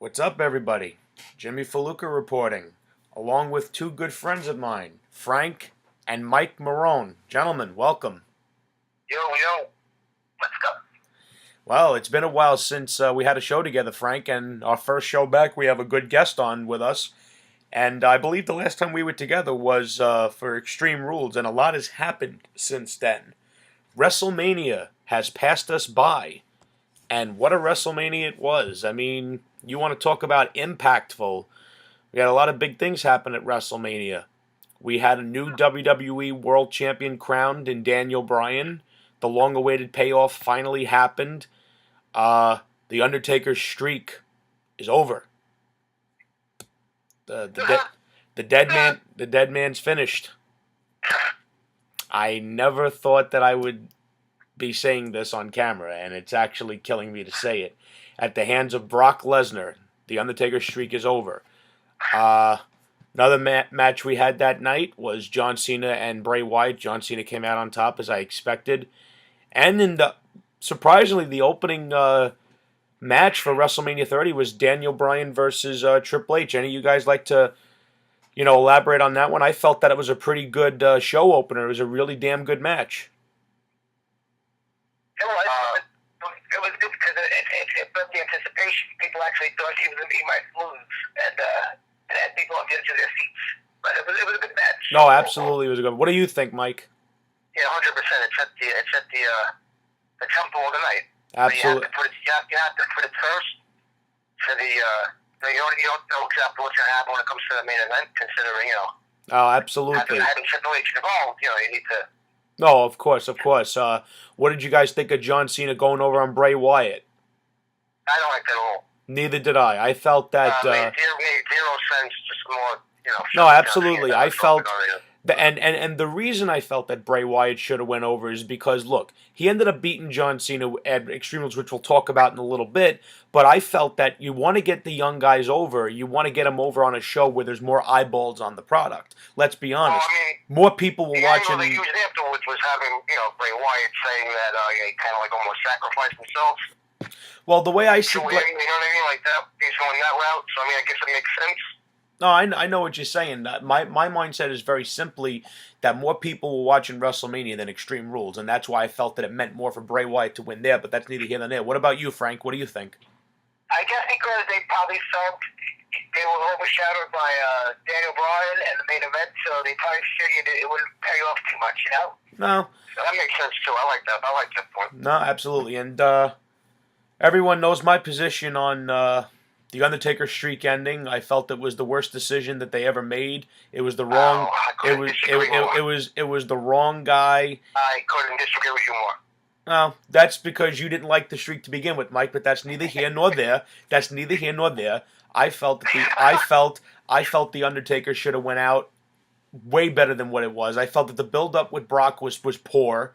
What's up, everybody? Jimmy Faluca reporting, along with two good friends of mine, Frank and Mike Marrone. Gentlemen, welcome. Yo, let's go. Well, it's been a while since we had a show together, Frank, and our first show back, we have a good guest on with us. And I believe the last time we were together was for Extreme Rules, and a lot has happened since then. WrestleMania has passed us by, and what a WrestleMania it was. I mean, you want to talk about impactful. We had a lot of big things happen at WrestleMania. We had a new WWE World Champion crowned in Daniel Bryan. The long-awaited payoff finally happened. The Undertaker's streak is over. The dead man's finished. I never thought that I would be saying this on camera, and it's actually killing me to say it. At the hands of Brock Lesnar, the Undertaker's streak is over. Another match we had that night was John Cena and Bray Wyatt. John Cena came out on top, as I expected. And surprisingly, the opening match for WrestleMania 30 was Daniel Bryan versus Triple H. Any of you guys like to, elaborate on that one? I felt that it was a pretty good show opener. It was a really damn good match. It was good because it built the anticipation. People actually thought he might lose, and people get into their seats. But it was a good match. No, absolutely, it was a good. What do you think, Mike? Yeah, 100%. It set the tempo of the night. Absolutely. You have to put it first for the. You don't know exactly what's going to happen when it comes to the main event, considering Oh, absolutely. having Triple H involved. You need to. No, of course. What did you guys think of John Cena going over on Bray Wyatt? I don't like that at all. Neither did I. I felt that. Made zero sense. Just more, No, absolutely. I felt. And the reason I felt that Bray Wyatt should have went over is because, look, he ended up beating John Cena at Extreme Rules, which we'll talk about in a little bit, but I felt that you want to get the young guys over, you want to get them over on a show where there's more eyeballs on the product. Let's be honest. More people will watch him. The angle they used afterwards was having, Bray Wyatt saying that he kind of like almost sacrificed himself. Well, the way I see... You know what I mean? Like that, he's going that route, so I guess it makes sense. No, I know what you're saying. My mindset is very simply that more people were watching WrestleMania than Extreme Rules, and that's why I felt that it meant more for Bray Wyatt to win there, but that's neither here nor there. What about you, Frank? What do you think? I guess because they probably felt they were overshadowed by Daniel Bryan and the main event, so they probably figured it wouldn't pay off too much, No. So that makes sense, too. I like that point. No, absolutely. And everyone knows my position on... the Undertaker streak ending. I felt it was the worst decision that they ever made. It was the wrong. It was the wrong guy. I couldn't disagree with you more. Well, that's because you didn't like the streak to begin with, Mike. But that's neither here nor there. I felt the Undertaker should have went out way better than what it was. I felt that the build-up with Brock was poor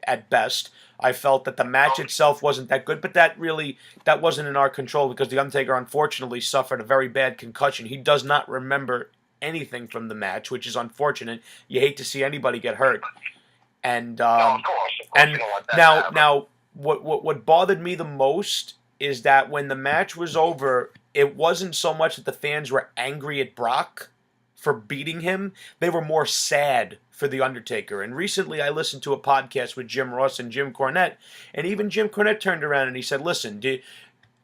at best. I felt that the match itself wasn't that good, but that wasn't in our control because The Undertaker unfortunately suffered a very bad concussion. He does not remember anything from the match, which is unfortunate. You hate to see anybody get hurt. And of course and now what bothered me the most is that when the match was over, it wasn't so much that the fans were angry at Brock for beating him. They were more sad for The Undertaker. And recently I listened to a podcast with Jim Ross and Jim Cornette, and even Jim Cornette turned around and he said, listen,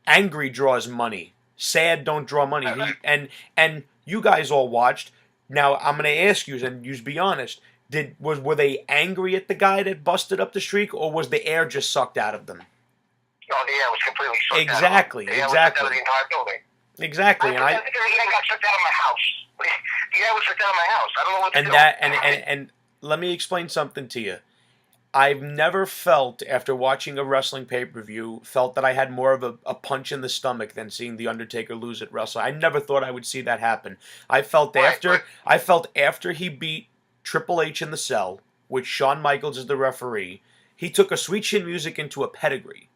angry draws money. Sad don't draw money. And you guys all watched. Now I'm going to ask you, and you be honest, were they angry at the guy that busted up the streak, or was the air just sucked out of them? No, the air was completely sucked Exactly. out of the entire building. Exactly. I got sucked out of my house. The air was sucked out of my house. I don't know what to do. And let me explain something to you. I've never felt, after watching a wrestling pay-per-view, felt that I had more of a punch in the stomach than seeing The Undertaker lose at Wrestle. I never thought I would see that happen. I felt after he beat Triple H in the cell, which Shawn Michaels is the referee, he took a Sweet Chin Music into a pedigree.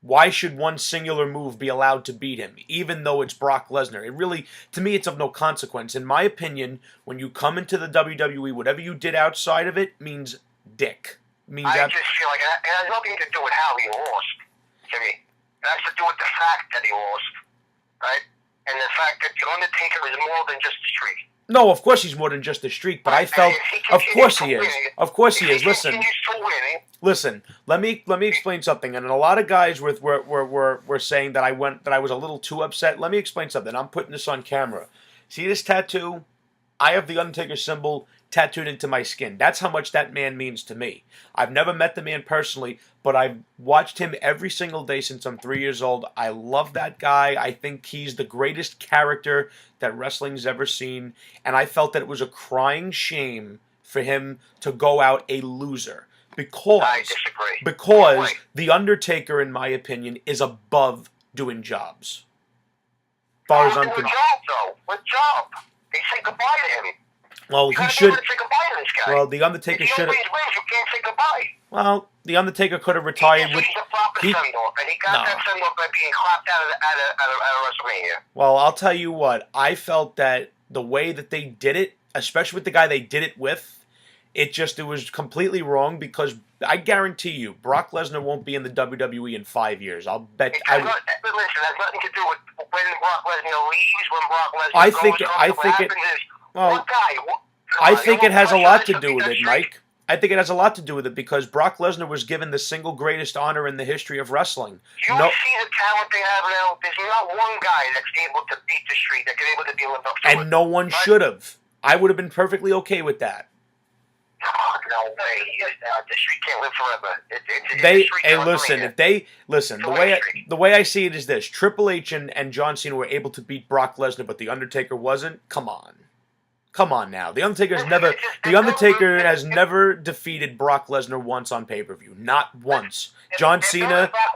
Why should one singular move be allowed to beat him, even though it's Brock Lesnar? It really, to me, it's of no consequence. In my opinion, when you come into the WWE, whatever you did outside of it means dick. I just feel like it has nothing to do with how he lost, to me. It has to do with the fact that he lost. and the fact that the Undertaker is more than just a streak. No, of course he's more than just a streak, but I felt, of course he is. Of course he is. Listen. Let me explain something. And a lot of guys were saying that I was a little too upset. Let me explain something. I'm putting this on camera. See this tattoo? I have the Undertaker symbol tattooed into my skin. That's how much that man means to me. I've never met the man personally, but I've watched him every single day since I'm 3 years old. I love that guy. I think he's the greatest character that wrestling's ever seen, and I felt that it was a crying shame for him to go out a loser. I disagree. Because The Undertaker, in my opinion, is above doing jobs. As far as I'm concerned. What job? They say goodbye to him. Well, he should. Say goodbye to this guy. Well, The Undertaker should have. You can't say goodbye. Well, The Undertaker could have retired with. He's a proper send-off, and he got that send-off by being clapped out of WrestleMania. Well, I'll tell you what. I felt that the way that they did it, especially with the guy they did it with, it was completely wrong, because I guarantee you, Brock Lesnar won't be in the WWE in 5 years. I'll bet. Listen, it has nothing to do with when Brock Lesnar leaves, when Brock Lesnar I think it has a lot to do with it, Mike. I think it has a lot to do with it, because Brock Lesnar was given the single greatest honor in the history of wrestling. See the talent they have now? There's not one guy that's able to beat the Streak, that's able to deal with up to it. And no one should have. I would have been perfectly okay with that. Oh, no way. The Streak can't live forever. The way I see it is this: Triple H and John Cena were able to beat Brock Lesnar, but The Undertaker wasn't. Come on now. The Undertaker has never defeated Brock Lesnar once on pay-per-view. Not once. John Cena. Well, Brock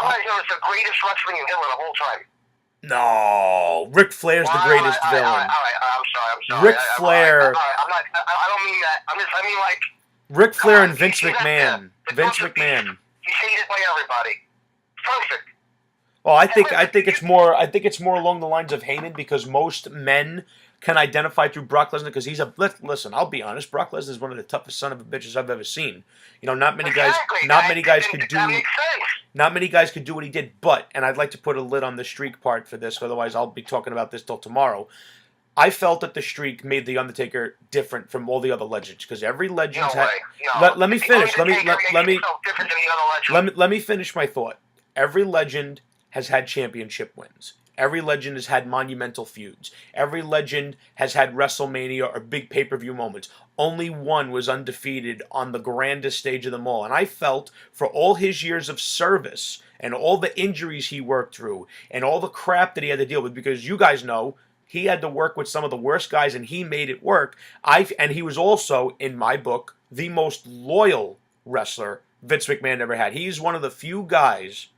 Lesnar is the greatest wrestling villain of all time. No, Ric Flair's the greatest villain. All right, I'm sorry. Ric Flair. I don't mean that. I mean like. Ric Flair and Vince McMahon. Vince McMahon. He's hated by everybody. Perfect. Well, I think it's more along the lines of Heyman, because most men can identify through Brock Lesnar, because listen, I'll be honest, Brock Lesnar is one of the toughest son of a bitches I've ever seen. You know, not many guys could do what he did, but, and I'd like to put a lid on the Streak part for this, otherwise I'll be talking about this till tomorrow. I felt that the Streak made The Undertaker different from all the other legends, because every legend let me finish. Let me finish my thought. Every legend has had championship wins. Every legend has had monumental feuds. Every legend has had WrestleMania or big pay-per-view moments. Only one was undefeated on the grandest stage of them all. And I felt, for all his years of service and all the injuries he worked through and all the crap that he had to deal with, because you guys know he had to work with some of the worst guys and he made it work. And he was also, in my book, the most loyal wrestler Vince McMahon ever had. He's one of the few guys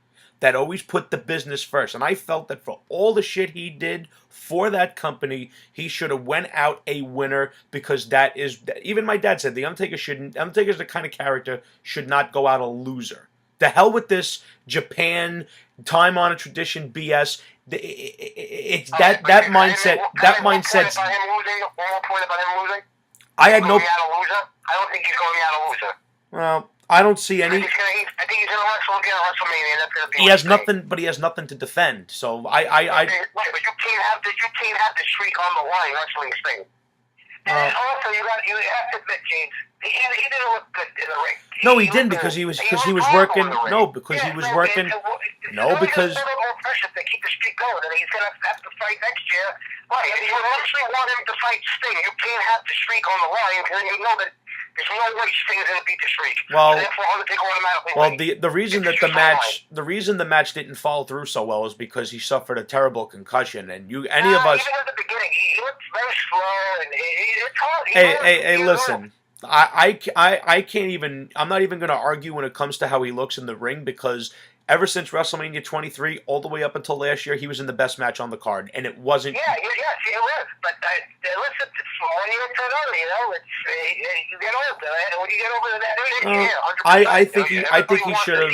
that always put the business first. And I felt that for all the shit he did for that company, he should have went out a winner, because that is, even my dad said, The Undertaker's the kind of character should not go out a loser. The hell with this Japan time-honored tradition BS. It's that mindset. That mindset. One more point about him losing. I had no. I don't think he's going out a loser. Well, I don't see any. I think he's going to wrestle again at WrestleMania. That's going to be. He has nothing, but he has nothing to defend. So Right, but you can't have the Streak on the line wrestling thing. And also, you have to admit, James, he didn't look good in the ring. No, he didn't, because he was working. No, because he was working. No, because. More pressure to keep the Streak going, and he's going to have to fight next year. Right, if you actually want him to fight Sting, you can't have the Streak on the line, because you know that. There's no way Sting's going to beat the Streak. The reason the match didn't fall through so well is because he suffered a terrible concussion, and any of us. Even at the beginning, he looked very slow, and it's hard. Hey, listen. I can't even. I'm not even going to argue when it comes to how he looks in the ring, because ever since WrestleMania 23, all the way up until last year, he was in the best match on the card, and it wasn't. Yes, he was. But listen, it's 1 year to another. You know, you get older, and when you get over that, I think he should have.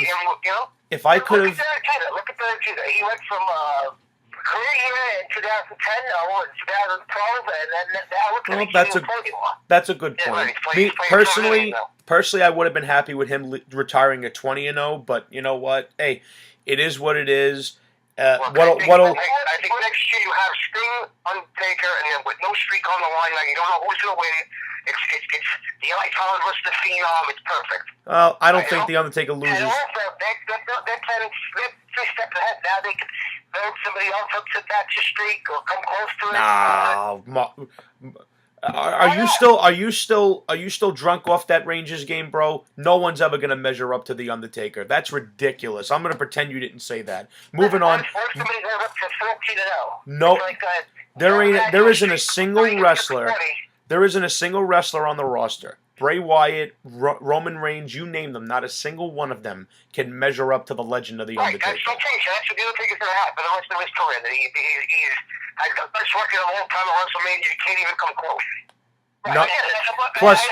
If I could have. Look at the kid. He went from career in 2010, though, in 2012, and then that looks like Well, he can't even play anymore. that's a good Yeah, point. right. Me He's playing personally, now. personally, I would have been happy with him retiring at 20-0. But you know what? Hey, it is what it is. Look, I think next year you have Sting, Undertaker, and then with no streak on the line, now you don't know who's going to win. It's the icon versus the phenom. It's perfect. Well, I don't think the Undertaker loses. And also, they're 3 steps ahead. Now they can build somebody else up to match a streak or come close to it. Nah, are you still drunk off that Rangers game, bro? No one's ever gonna measure up to the Undertaker. That's ridiculous. I'm gonna pretend you didn't say that. Moving on. Somebody goes up to 14-0. Nope. There isn't a single wrestler. There isn't a single wrestler on the roster. Bray Wyatt, Roman Reigns, you name them. Not a single one of them can measure up to the legend of the Undertaker. Right, that's what the Undertaker's going to have for the rest of his career. He's has the best record of all time at WrestleMania. You can't even come close. No. Plus, they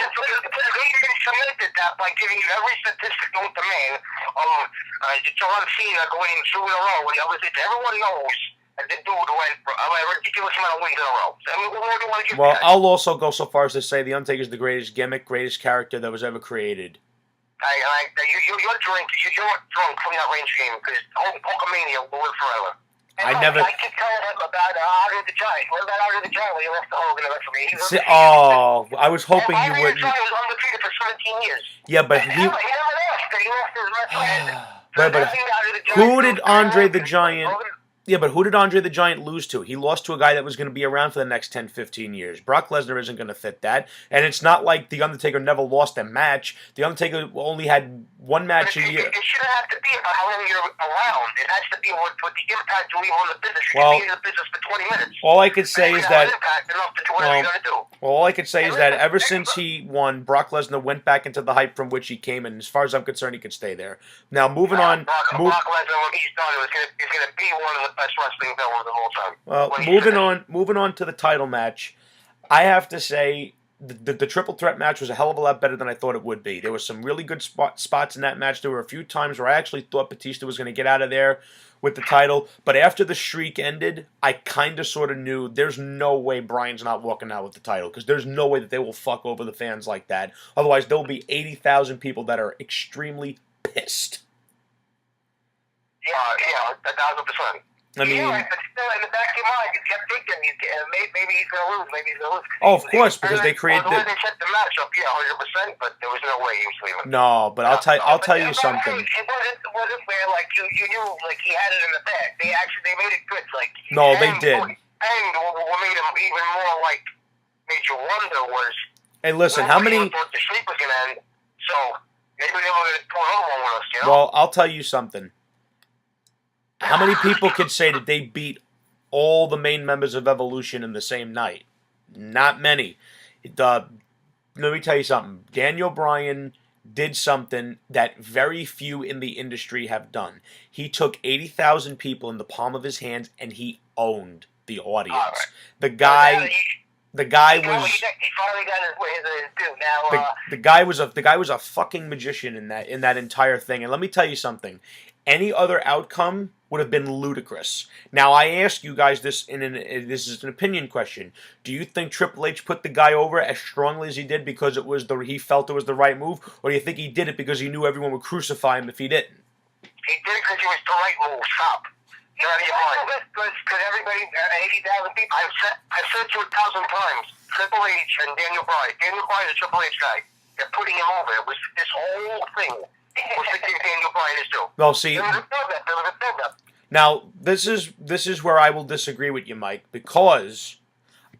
cemented that by giving you every statistic known to man. John Cena going 2 in a row. Everyone knows that the dude went a ridiculous amount of wins in a row. I mean, what do you want to give well, that? I'll also go so far as to say the Undertaker's the greatest gimmick, greatest character that was ever created. You're drunk from that range game because Hulkamania will live forever. I keep telling him about Andre the Giant. What about Andre the Giant when he left the Hogan and for me? I was hoping you wouldn't. Andre the Giant was undefeated for 17 years. Yeah, but he never lost. He lost his wrestling. But who did Andre the Giant? Yeah, but who did Andre the Giant lose to? He lost to a guy that was going to be around for the next 10, 15 years. Brock Lesnar isn't going to fit that. And it's not like The Undertaker never lost a match. The Undertaker only had one match a year. It shouldn't have to be about how long you're around. It has to be what the impact you leave on the business. You can be in the business for 20 minutes. All I could say is that... All I could say is that ever since he won, Brock Lesnar went back into the hype from which he came, and as far as I'm concerned, he could stay there. Now, moving on... Brock Lesnar, when he's done, is going to be one of the best wrestling villains of all time. Well, moving on to the title match, I have to say the triple threat match was a hell of a lot better than I thought it would be. There was some really good spots in that match. There were a few times where I actually thought Batista was going to get out of there with the title, but after the streak ended, I kind of sort of knew there's no way Bryan's not walking out with the title, because there's no way that they will fuck over the fans like that. Otherwise, there will be 80,000 people that are extremely pissed. Yeah, 1,000%. I mean, but still in the back of your mind, you kept thinking maybe he's going to lose, maybe he's going to lose. Oh, of course, because they created the way they set the match up, 100%, but there was no way he was leaving. No, but I'll tell you something. It wasn't where you knew he had it in the bag. They made it good, No, they did. And what made him even more made you wonder was. Hey, listen, how many? Thought the streak was going to end, so maybe they were going to pull another one with us. Well, I'll tell you something. How many people could say that they beat all the main members of Evolution in the same night? Not many. Let me tell you something. Daniel Bryan did something that very few in the industry have done. He took 80,000 people in the palm of his hands and he owned the audience. Right. The guy was. He finally got his due. Now, the guy was a fucking magician in that entire thing. And let me tell you something. Any other outcome would have been ludicrous. Now, I ask you guys this, this is an opinion question. Do you think Triple H put the guy over as strongly as he did because he felt it was the right move, or do you think he did it because he knew everyone would crucify him if he didn't? He did it because it was the right move. Stop. You're out of your mind. Because everybody, 80,000 people, I've said to 1,000 times, Triple H and Daniel Bryan. Daniel Bryan is a Triple H guy. They're putting him over. It was this whole thing. What's the thing Daniel Bryan is doing? Well, see, there was a build-up. Now, this is where I will disagree with you, Mike, because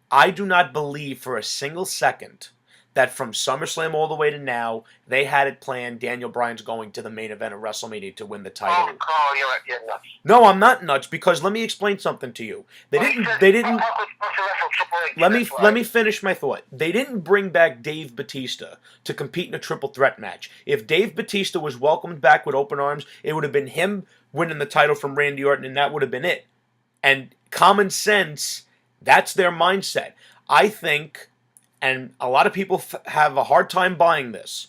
I do not believe for a single second that from SummerSlam all the way to now, they had it planned Daniel Bryan's going to the main event of WrestleMania to win the title. Oh, you're nuts. No, I'm not nuts, because let me explain something to you. They didn't. Let me finish my thought. They didn't bring back Dave Batista to compete in a triple threat match. If Dave Batista was welcomed back with open arms, it would have been him winning the title from Randy Orton, and that would have been it. And common sense, that's their mindset. I think, and a lot of people have a hard time buying this,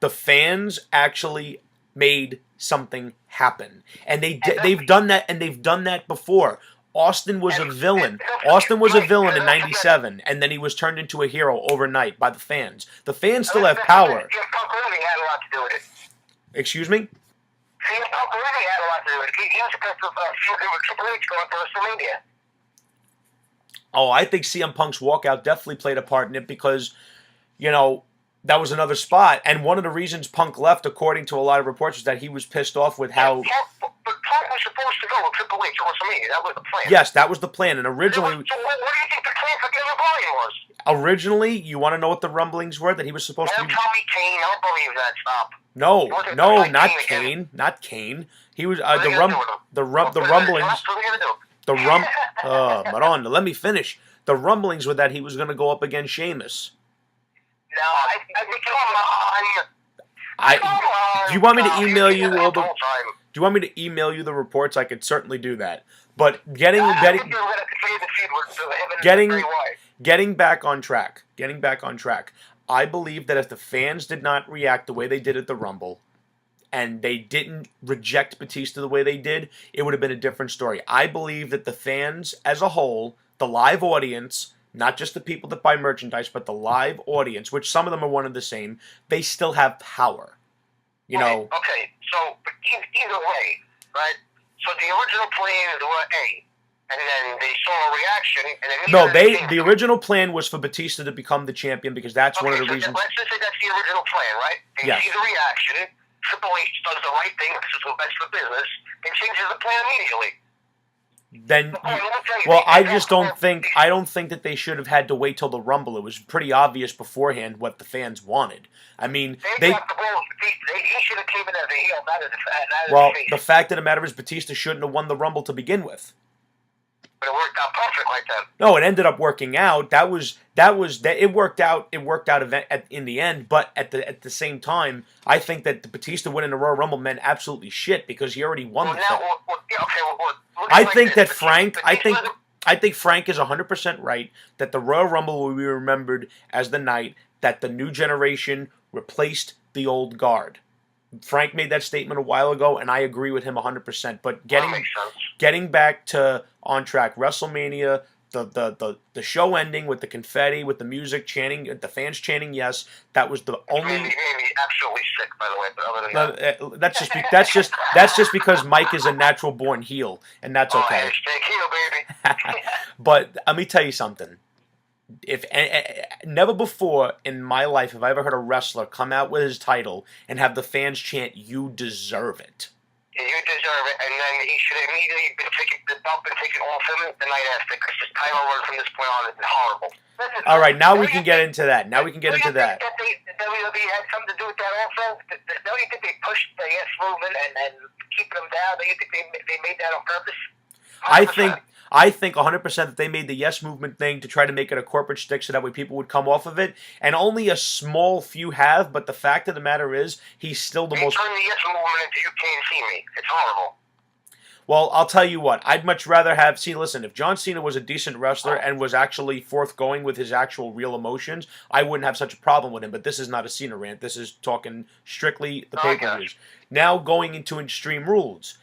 the fans actually made something happen. And they've done that, and they've done that before. Austin was a villain. Austin was a villain in '97, and then he was turned into a hero overnight by the fans. The fans still have power. CM Punk really had a lot to do with it. Excuse me? CM Punk really had a lot to do with it. He was supposed to feud with Triple H going to WrestleMania. Oh, I think CM Punk's walkout definitely played a part in it because, you know, that was another spot. And one of the reasons Punk left, according to a lot of reports, was that he was pissed off with how... But Punk was supposed to go with Triple H at WrestleMania. That was the plan. Yes, that was the plan. And originally... So what do you think the plan for Daniel Bryan was? Originally, you want to know what the rumblings were? That he was supposed to be... Don't tell me Kane. I don't believe that. Stop. No, not Kane. Not Kane. He was... the rumblings... Marrone, let me finish. The rumblings were that he was going to go up against Sheamus. No, I mean, come on. Do you want me to email you all the... Do you want me to email you the reports? I could certainly do that. But getting back on track. I believe that if the fans did not react the way they did at the Rumble, and they didn't reject Batista the way they did, it would have been a different story. I believe that the fans as a whole, the live audience, not just the people that buy merchandise, but the live audience, which some of them are one and the same, they still have power. You know. Okay, so but either way, right? So the original plan were A, and then they saw a reaction, and then the original plan was for Batista to become the champion because that's one of the reasons. Let's just say that's the original plan, right? They see the reaction. Triple H does the right thing because it's what's best for business, and changes the plan immediately. I don't think that they should have had to wait till the Rumble. It was pretty obvious beforehand what the fans wanted. I mean, he should have came in as a heel, not as a face. The fact of the matter is Batista shouldn't have won the Rumble to begin with. But it worked out perfect like that. No, it ended up working out. It worked out in the end. But at the same time, I think that the Batista winning the Royal Rumble meant absolutely shit because he already won the thing. I think Frank is 100% right that the Royal Rumble will be remembered as the night that the new generation replaced the old guard. Frank made that statement a while ago, and I agree with him 100%. But getting back to on track, WrestleMania, the show ending with the confetti, with the music chanting, the fans chanting yes, that was the only. It made me absolutely sick, by the way. But other than that's just because Mike is a natural born heel, and that's okay. Heel, baby. But let me tell you something. If never before in my life have I ever heard a wrestler come out with his title and have the fans chant "You deserve it." You deserve it, and then he should have immediately been taken off him the night after, because his title run from this point on has been horrible. Listen, all right, now we can get into that. Do you think that WWE had something to do with that also? Don't you think they pushed the yes movement and keep them down? Don't you think they made that on purpose? 100%. I think 100% that they made the yes movement thing to try to make it a corporate stick so that way people would come off of it. And only a small few have, but the fact of the matter is, he's still the most... They turned the yes movement into you can't see me. It's horrible. Well, I'll tell you what. I'd much rather have... See, listen, if John Cena was a decent wrestler and was actually forthgoing with his actual real emotions, I wouldn't have such a problem with him. But this is not a Cena rant. This is talking strictly the pay-per-views. Now going into Extreme Rules.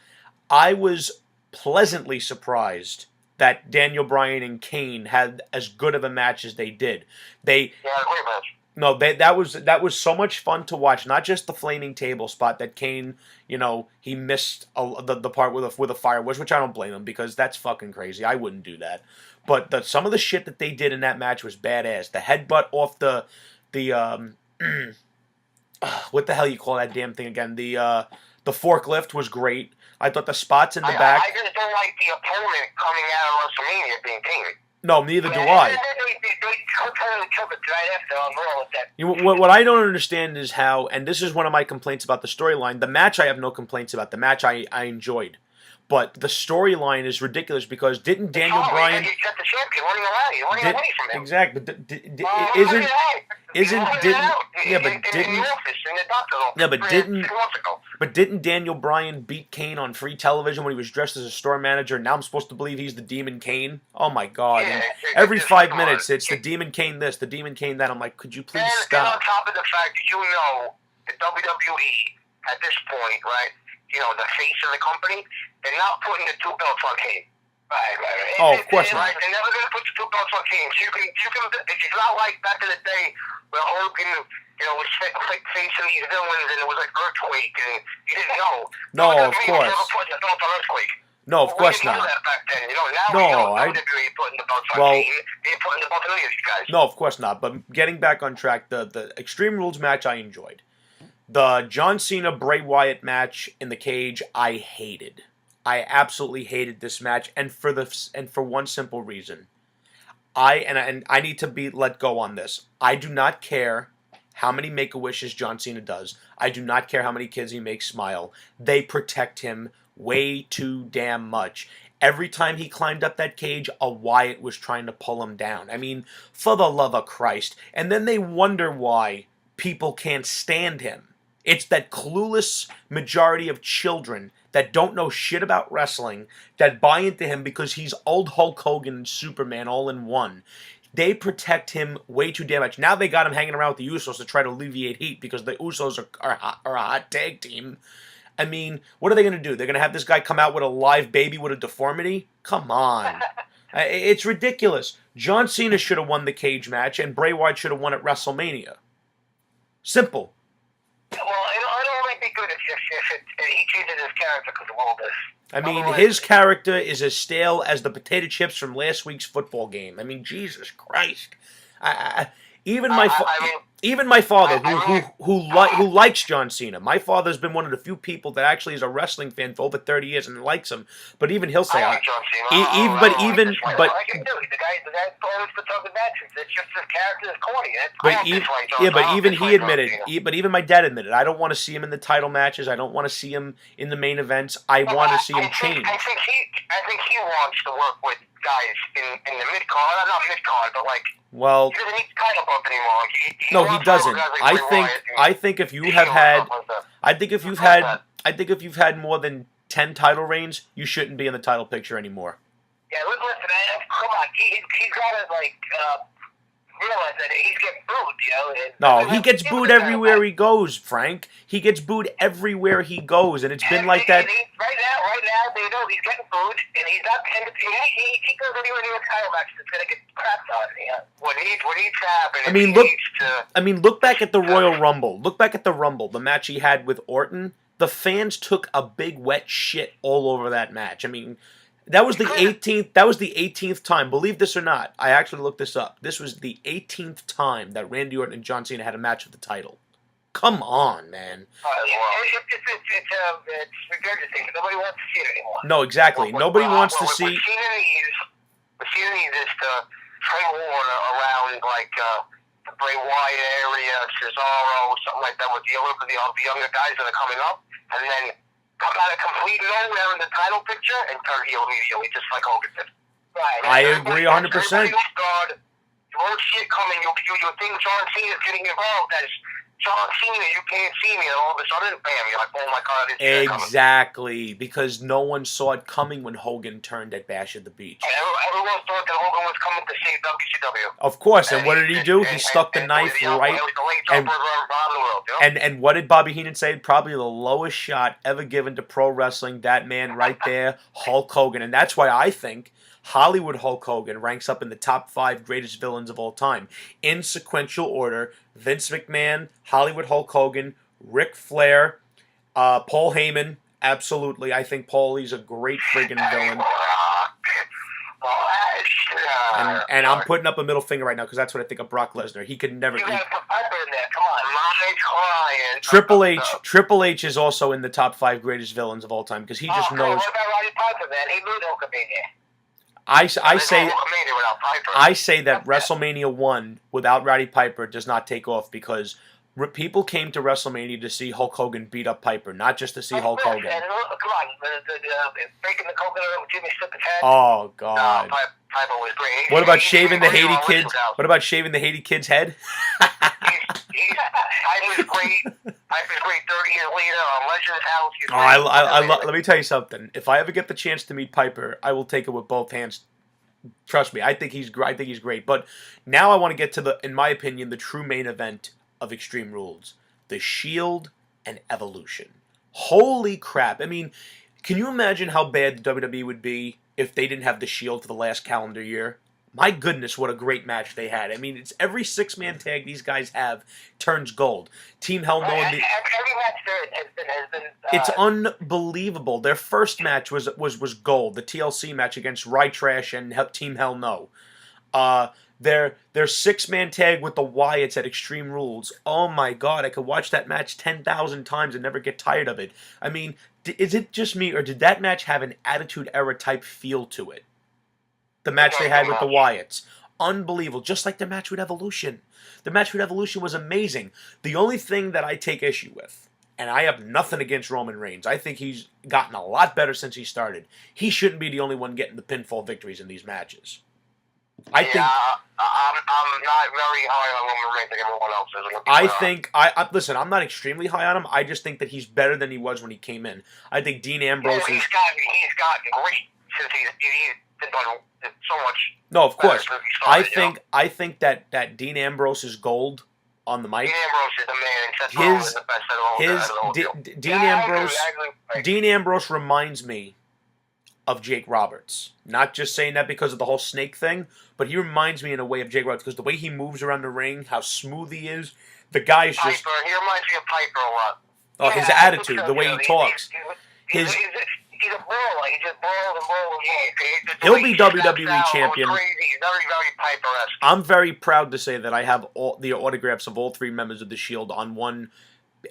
I was pleasantly surprised that Daniel Bryan and Kane had as good of a match as they did. Great match. No, that was so much fun to watch. Not just the flaming table spot that Kane, he missed the part with a fire which I don't blame him because that's fucking crazy. I wouldn't do that. But some of the shit that they did in that match was badass. The headbutt off the what the hell you call that damn thing again? The forklift was great. I thought the spots in the back. I just don't like the opponent coming out of WrestleMania being Kane. No, neither do I. What I don't understand is how, and this is one of my complaints about the storyline. The match I have no complaints about. The match I enjoyed. But the storyline is ridiculous because didn't Daniel Bryan... You got the champion. What are you allowed? You want away from him. Exactly. But didn't Daniel Bryan beat Kane on free television when he was dressed as a store manager? And now I'm supposed to believe he's the Demon Kane? Oh my God! Yeah, every 5 minutes, it's the Demon Kane this, the Demon Kane that. I'm like, could you please stop? And on top of the fact that the WWE at this point, right? The face of the company, they're not putting the two belts on Kane. Right. Oh, of course not. They're never going to put the two belts on teams. You can. It's not like back in the day where Hogan, was facing these villains and it was like Earthquake and you didn't know. No, of course. Never put the belt on Earthquake. No, of course we didn't not. know that back then. Now no, we know WWE putting the belts on Kane. They're putting the belts on any of these guys. No, of course not. But getting back on track, the Extreme Rules match I enjoyed. The John Cena Bray Wyatt match in the cage I hated. I absolutely hated this match, and for one simple reason. I need to be let go on this. I do not care how many Make-A-Wishes John Cena does. I do not care how many kids he makes smile. They protect him way too damn much. Every time he climbed up that cage, a Wyatt was trying to pull him down. I mean, for the love of Christ. And then they wonder why people can't stand him. It's that clueless majority of children that don't know shit about wrestling that buy into him because he's old Hulk Hogan and Superman all in one. They protect him way too damn much. Now they got him hanging around with the Usos to try to alleviate heat because the Usos are a hot tag team. I mean, what are they going to do? They're going to have this guy come out with a live baby with a deformity? Come on. It's ridiculous. John Cena should have won the cage match, and Bray Wyatt should have won at WrestleMania. Simple. Well, it might be good if he changes his character because of all this. I mean, his character is as stale as the potato chips from last week's football game. I mean, Jesus Christ. Even my father, who likes John Cena. My father's been one of the few people that actually is a wrestling fan for over 30 years and likes him. But even he'll say, I like John Cena. I can do it. The guy always puts on the matches. It's just his character is corny. But even my dad admitted, I don't want to see him in the title matches. I don't want to see him in the main events. I want to see him change. I think he wants to work with guys in the mid card, not mid card, but like. Well, he doesn't need the title bump anymore. No, he doesn't. I think if you've had more than 10 title reigns, you shouldn't be in the title picture anymore. Yeah, listen, come on, he's got to realize that he's getting booed, No, he gets booed everywhere he goes, Frank. He gets booed everywhere he goes, and it's been like that. Right now, they know he's getting booed, and he's not. He goes anywhere near a title match that's gonna get crapped on. What needs to happen? I mean, look back at the Royal Rumble. Look back at the Rumble, the match he had with Orton. The fans took a big wet shit all over that match. I mean. That was the 18th. That was the 18th time. Believe this or not, I actually looked this up. This was the 18th time that Randy Orton and John Cena had a match for the title. Come on, man. It's regurgitating. Nobody wants to see it anymore. No, exactly. Nobody wants to see. What Cena needs is to trade war around like the Bray Wyatt area, Cesaro, something like that, with the younger guys that are coming up, and then. Come out of complete nowhere in the title picture and turn heel immediately, just like Hogan did. Right. I agree 100%. You won't see it coming. You think John Cena is getting involved as John Cena, you can't see me, and all of a sudden, bam, you're like, oh my God, it's exactly, because no one saw it coming when Hogan turned at Bash at the Beach. And everyone thought that Hogan was coming to save WCW. Of course, and what did he do? He stuck the knife right. And what did Bobby Heenan say? Probably the lowest shot ever given to pro wrestling. That man right there, Hulk Hogan, and that's why I think Hollywood Hulk Hogan ranks up in the top 5 greatest villains of all time. In sequential order, Vince McMahon, Hollywood Hulk Hogan, Ric Flair, Paul Heyman, absolutely. I think Paulie's a great friggin' villain. And I'm putting up a middle finger right now because that's what I think of Brock Lesnar. He could never... You gotta put Piper in there, come on. Triple H is also in the top 5 greatest villains of all time because he just knows... What about Roddy Piper, man? He moved Hulkamania. I say that WrestleMania 1 without Roddy Piper does not take off because people came to WrestleMania to see Hulk Hogan beat up Piper, not just to see Hulk Hogan. Come on, breaking the coconut with Jimmy Slippers head. Oh God! No, Piper was great. What about shaving the Haiti kids? What about shaving the Haiti kid's head? Piper's great. 30 years later on Legend's house. Let me tell you something. If I ever get the chance to meet Piper, I will take it with both hands. Trust me, I think he's great. But now I want to get to in my opinion, the true main event of Extreme Rules: The Shield and Evolution. Holy crap! I mean, can you imagine how bad the WWE would be if they didn't have the Shield for the last calendar year. My goodness, what a great match they had. I mean, it's every six-man tag these guys have turns gold. Team Hell No. Every match there has been. It's unbelievable. Their first match was gold. The TLC match against Rye Trash and Team Hell No. Their six-man tag with the Wyatts at Extreme Rules. Oh my God, I could watch that match 10,000 times and never get tired of it. I mean, is it just me, or did that match have an Attitude Era type feel to it? The match they had with the Wyatts. Unbelievable. Just like the match with Evolution. The match with Evolution was amazing. The only thing that I take issue with, and I have nothing against Roman Reigns, I think he's gotten a lot better since he started. He shouldn't be the only one getting the pinfall victories in these matches. I'm not very high on Roman Reigns like everyone else is. Listen, I'm not extremely high on him. I just think that he's better than he was when he came in. I think Dean Ambrose he's gotten great since he's done so much. No, of course. I think that Dean Ambrose is gold on the mic. Dean Ambrose is the man. Seth Rollins is the best Dean Ambrose reminds me of Jake Roberts. Not just saying that because of the whole snake thing, but he reminds me in a way of Jake Roberts because the way he moves around the ring, how smooth he is. The guy's just... Piper. He reminds me of Piper a lot. Oh, his attitude, the way he talks. He's a brawler. He just brawls and brawls. He'll be WWE champion. He's very, very Piper-esque. I'm very proud to say that I have all the autographs of all three members of the Shield on one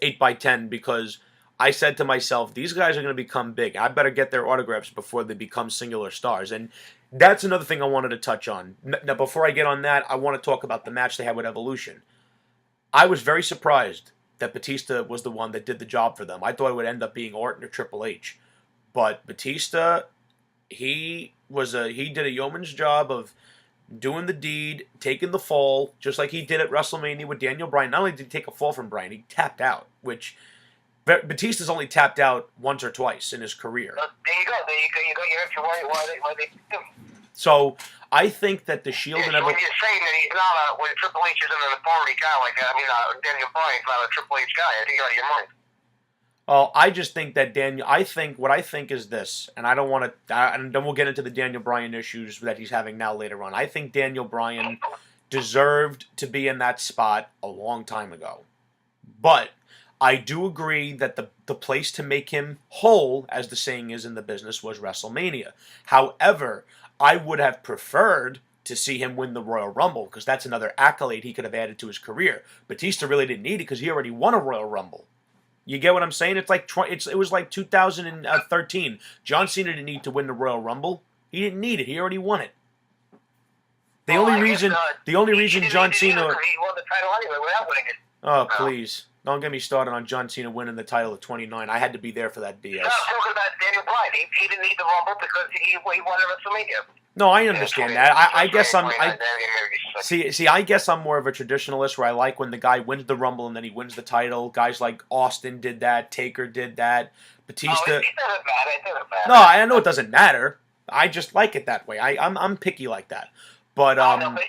8x10 because I said to myself, these guys are going to become big. I better get their autographs before they become singular stars. And that's another thing I wanted to touch on. Now, before I get on that, I want to talk about the match they had with Evolution. I was very surprised that Batista was the one that did the job for them. I thought it would end up being Orton or Triple H. But Batista, he did a yeoman's job of doing the deed, taking the fall, just like he did at WrestleMania with Daniel Bryan. Not only did he take a fall from Bryan, he tapped out, which Batista's only tapped out once or twice in his career. There you go. You're actually why they do. So I think that the Shield and when you're saying that he's not when Triple H isn't an authority guy like that, Daniel Bryan's not a Triple H guy. I think you're out of your mind. Well, I just think that what I think is this, and I don't want to, and then we'll get into the Daniel Bryan issues that he's having now later on. I think Daniel Bryan deserved to be in that spot a long time ago. But I do agree that the place to make him whole, as the saying is in the business, was WrestleMania. However, I would have preferred to see him win the Royal Rumble, because that's another accolade he could have added to his career. Batista really didn't need it because he already won a Royal Rumble. You get what I'm saying? It's like it was like 2013. John Cena didn't need to win the Royal Rumble. He didn't need it. He already won it. The only reason John Cena. He won the title anyway without winning it. Oh, please. Don't get me started on John Cena winning the title at 29. I had to be there for that BS. No, I'm talking about Daniel Bryan. He didn't need the Rumble because he won at WrestleMania. No, I understand that. I guess I guess I'm more of a traditionalist where I like when the guy wins the Rumble and then he wins the title. Guys like Austin did that. Taker did that. Batista. It doesn't matter. It doesn't matter. No, I know it doesn't matter. I just like it that way. I'm picky like that. But no, but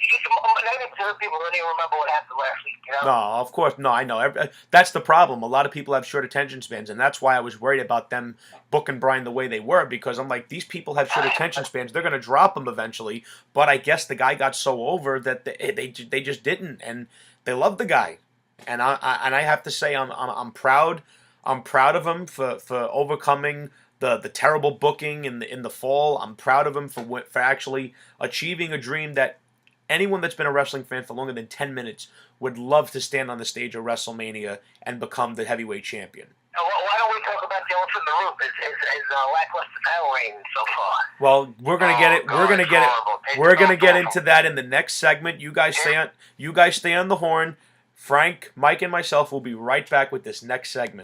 people don't even remember what happened last week. You know? No, of course, no. I know that's the problem. A lot of people have short attention spans, and that's why I was worried about them booking Bryan the way they were, because I'm like, these people have short attention spans. They're going to drop him eventually. But I guess the guy got so over that they just didn't, and they love the guy, and I have to say I'm proud. I'm proud of him for overcoming the terrible booking in the fall. I'm proud of him for actually achieving a dream that anyone that's been a wrestling fan for longer than 10 minutes would love to stand on the stage of WrestleMania and become the heavyweight champion. Why don't we talk about the elephant in the room? Is lackluster title reign so far? Well, we're gonna get it. We're gonna get into that in the next segment. You guys stay on the horn. Frank, Mike, and myself will be right back with this next segment.